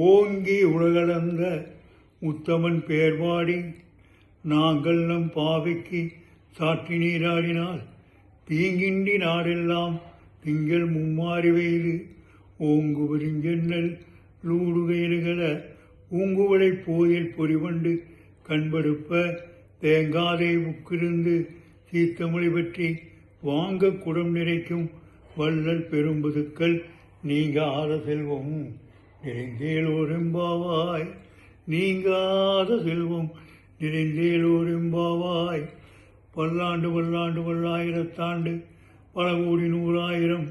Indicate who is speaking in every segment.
Speaker 1: ஓங்கி உலகளந்த உத்தமன் பேர்பாடி நாங்கள் நம் பாவைக்கு சாற்றி நீராடினால் தீங்கின்றி நாடெல்லாம் திங்கள் மும்மாறி வெய்து ஓங்கு விரிஞ்சென்னல் லூடுவேலுகள ஊங்குவளை போதில் பொறிவண்டு கண்படுப்ப தேங்காதை உக்கிருந்து சீத்தமொழி பற்றி வாங்க குடம் நிறைக்கும் வள்ளல் பெரும்புதுக்கள் நீங்காத செல்வம் நிறைந்தேலோரெம்பாவாய் நீங்காத செல்வம் நிறைந்தேலோரெம்பாவாய். பல்லாண்டு பல்லாண்டு பல்லாயிரத்தாண்டு பல கோடி நூறாயிரம்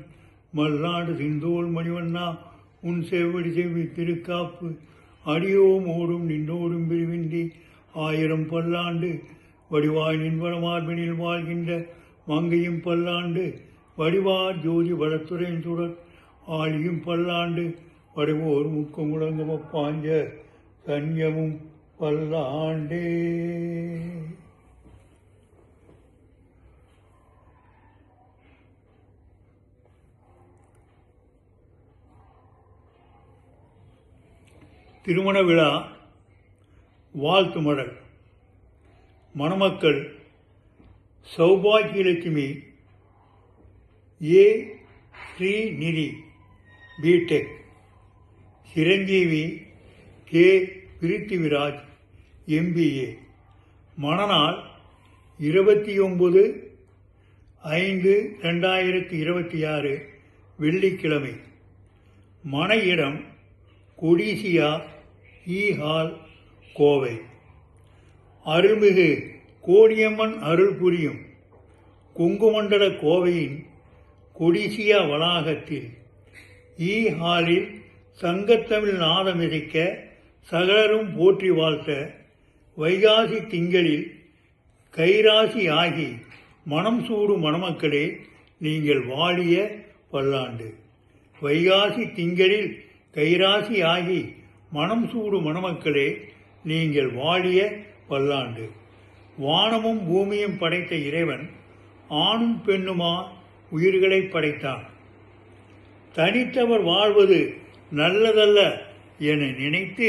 Speaker 1: மல்லாண்டு சிந்தோல் மணிவண்ணா உன் செவ்வடி செவ்வி திருக்காப்பு அடியோம் ஓடும் நின்றோடும் பிரிவின்றி ஆயிரம் பல்லாண்டு வடிவாய் நின்பளமார்பினில் வாழ்கின்ற மங்கையும் பல்லாண்டு வடிவார் ஜோதி வளத்துறையின் சுடர் ஆழியும் பல்லாண்டு வடிவோர் முக்கு முழங்கம பாஞ்ச கன்யமும் பல்லாண்டே. திருமண விழா வாழ்த்து மடல். மணமக்கள் Soubhagyalakshmi A Srinidhi B Tech, Chiranjeevi K Prithviraj MBA. மணநாள் 29/5/2026 வெள்ளிக்கிழமை. மண இடம் கொடிசியா இ ஹால், கோவை. அருள்மிகு கோடியம்மன் அருள் புரியும் கொங்குமண்டல கோவையின் கொடிசியா வளாகத்தில் இ ஹாலில் சங்கத்தமிழ் நாதமிதைக்க சகலரும் போற்றி வாழ்த்த வைகாசி திங்களில் கைராசி ஆகி மனம் சூடும் மணமக்களே நீங்கள் வாழிய பல்லாண்டு. வைகாசி திங்களில் கைராசி ஆகி மனம் சூடும் மணமக்களே நீங்கள் வாழிய பல்லாண்டு. வானமும் பூமியும் படைத்த இறைவன் ஆணும் பெண்ணுமா உயிர்களை படைத்தான். தனித்தவர் வாழ்வது நல்லதல்ல என நினைத்து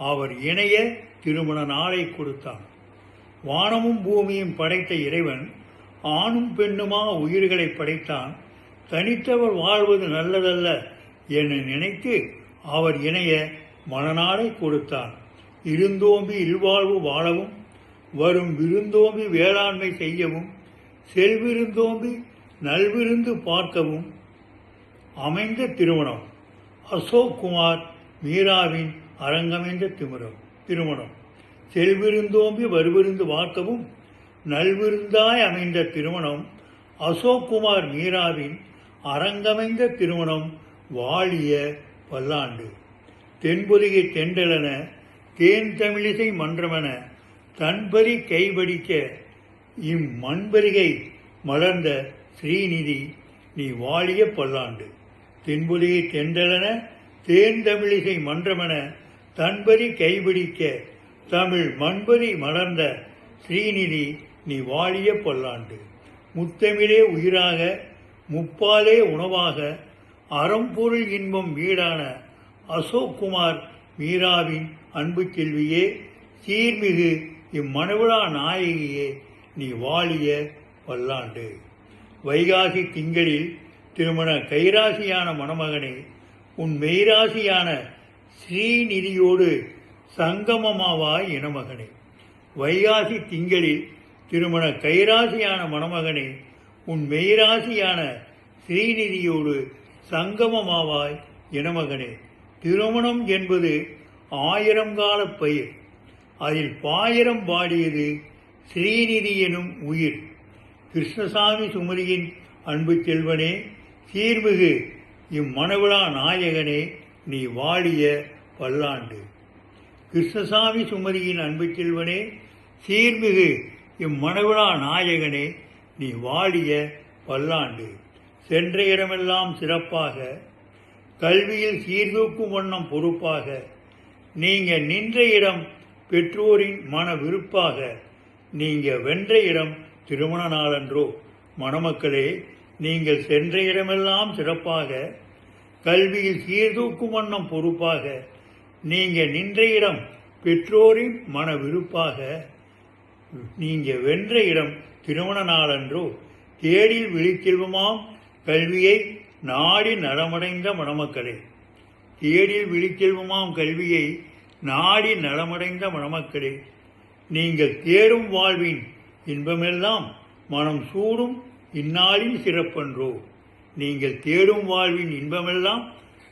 Speaker 1: அவர் இணைய திருமண நாளை கொடுத்தான். வானமும் பூமியும் படைத்த இறைவன் ஆணும் பெண்ணுமா உயிர்களை படைத்தான். தனித்தவர் வாழ்வது நல்லதல்ல என நினைத்து அவர் இணைய மணநாளை கொடுத்தான். இருந்தோம்பி இல்வாழ்வு வாழவும் வரும் விருந்தோம்பி வேளாண்மை செய்யவும் செல்விருந்தோம்பி நல்விருந்து பார்க்கவும் அமைந்த திருமணம். அசோக் குமார் மீராவின் அரங்கமைந்த திருமணம். செல்விருந்தோம்பி வருவிருந்து பார்க்கவும் நல்விருந்தாய் அமைந்த திருமணம். அசோக் குமார் மீராவின் அரங்கமைந்த திருமணம் வாழிய பல்லாண்டு. தென்பொதிகை தென்றலென தேன் தமிழிசை மன்றமென தன்பரி கைபடிக்க இம்மண்பரிகை மலர்ந்த ஸ்ரீநிதி நீ வாழிய பல்லாண்டு. தென்பொதிகை தென்றலென தேன் தமிழிசை மன்றமென தன்பரி கைபிடிக்க தமிழ் மண்பரி மலர்ந்த ஸ்ரீநிதி நீ வாழிய பல்லாண்டு. முத்தமிழே உயிராக முப்பாலே உணவாக அறம்பொருள் இன்பம் வீடான அசோக் குமார் மீராவின் அன்பு செல்வியே, சீர்மிகு இம்மணவிழா நாயகியே நீ வாழிய பல்லாண்டு. வைகாசி திங்களில் திருமண கைராசியான மணமகனே, உன் மெய்ராசியான ஸ்ரீநிதியோடு சங்கமமாவாய் இனமகனே. வைகாசி திங்களில் திருமண கைராசியான மணமகனே, உன் மெய்ராசியான ஸ்ரீநிதியோடு சங்கமமாவாய் இனமகனே. திருமணம் என்பது 1000 கால பயிர். அதில் பாயிரம் பாடியது ஸ்ரீநிதி எனும் உயிர். கிருஷ்ணசாமி சுமதியின் அன்பு செல்வனே, சீர்மிகு இம்மணவிழா நாயகனே நீ வாழிய பல்லாண்டு. கிருஷ்ணசாமி சுமதியின் அன்பு செல்வனே, சீர்மிகு இம்மணவிழா நாயகனே நீ வாழிய பல்லாண்டு. சென்ற இடமெல்லாம் சிறப்பாக கல்வியில் சீர்தூக்கும் வண்ணம் பொறுப்பாக நீங்க நின்ற இடம் பெற்றோரின் மன விருப்பாக நீங்க வென்ற இடம் திருமண நாளன்றோ. மணமக்களே, நீங்கள் சென்ற இடமெல்லாம் சிறப்பாக கல்வியில் சீர்தூக்கும் வண்ணம் பொறுப்பாக நீங்கள் நின்ற இடம் பெற்றோரின் மன விருப்பாக, நீங்கள் வென்ற இடம் திருமண நாளன்றோ. தேடில் விழிச்செல்வமாம் கல்வியை நாடி நலமடைந்த மணமக்களே. தேடில் விழிச்செல்வமாம் கல்வியை நாடி நலமடைந்த மணமக்களே, நீங்கள் தேடும் வாழ்வின் இன்பமெல்லாம் மனம் சூடும் இந்நாளின் சிறப்பன்றோ. நீங்கள் தேடும் வாழ்வின் இன்பமெல்லாம்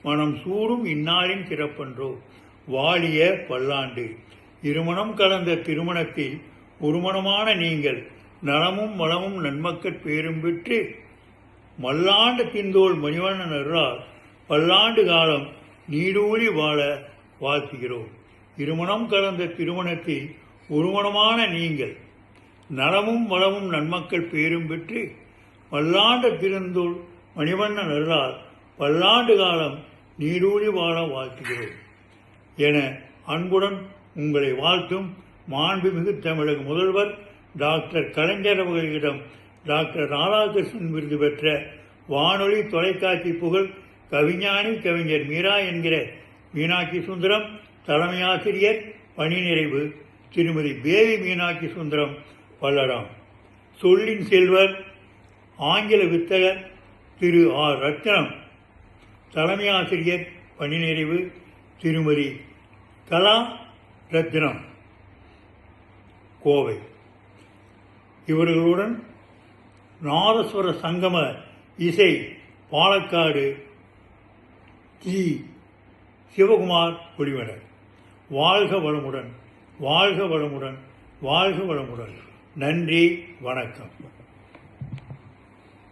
Speaker 1: மனம் சூடும் இந்நாளின் சிறப்பன்றோ. வாழிய பல்லாண்டு. இருமணம் கலந்த திருமணத்தில் ஒருமணமான நீங்கள் நலமும் வளமும் நன்மக்கள் பேரும் பெற்று மல்லாண்டு திந்தோள் மணிவண்ணன் அருளால் பல்லாண்டு காலம் நீடூழி வாழ வாழ்த்துகிறோம். இருமணம் கலந்த திருமணத்தில் ஒருமணமான நீங்கள் நலமும் வளமும் நன்மக்கள் பேரும் பெற்று பல்லாண்டு திருந்தோள் மணிவண்ணன் அருளால் பல்லாண்டு காலம் நீடூழி வாழ வாழ்த்துகிறோம் என அன்புடன் உங்களை வாழ்த்தும் மாண்புமிகு தமிழக முதல்வர் டாக்டர் கலைஞர் அவர்களிடம் டாக்டர் ராதாகிருஷ்ணன் விருது பெற்ற வானொலி தொலைக்காட்சி புகழ் கவிஞானி கவிஞர் மீரா என்கிற மீனாட்சி சுந்தரம் தலைமை ஆசிரியர் பணி நிறைவு திருமதி பேவி மீனாட்சி சுந்தரம் பல்லடம். சொல்லின் செல்வர் ஆங்கில வித்தகர் திரு ஆர் ரத்னம் தலைமை ஆசிரியர் பணி நிறைவு திருமதி கலா ரத்னம் கோவை. இவர்களுடன் நாதஸ்வர சங்கம இசை பாலக்காடு தி சிவகுமார் குழுவினர். வாழ்க வளமுடன், வாழ்க வளமுடன், வாழ்க வளமுடன். நன்றி, வணக்கம்.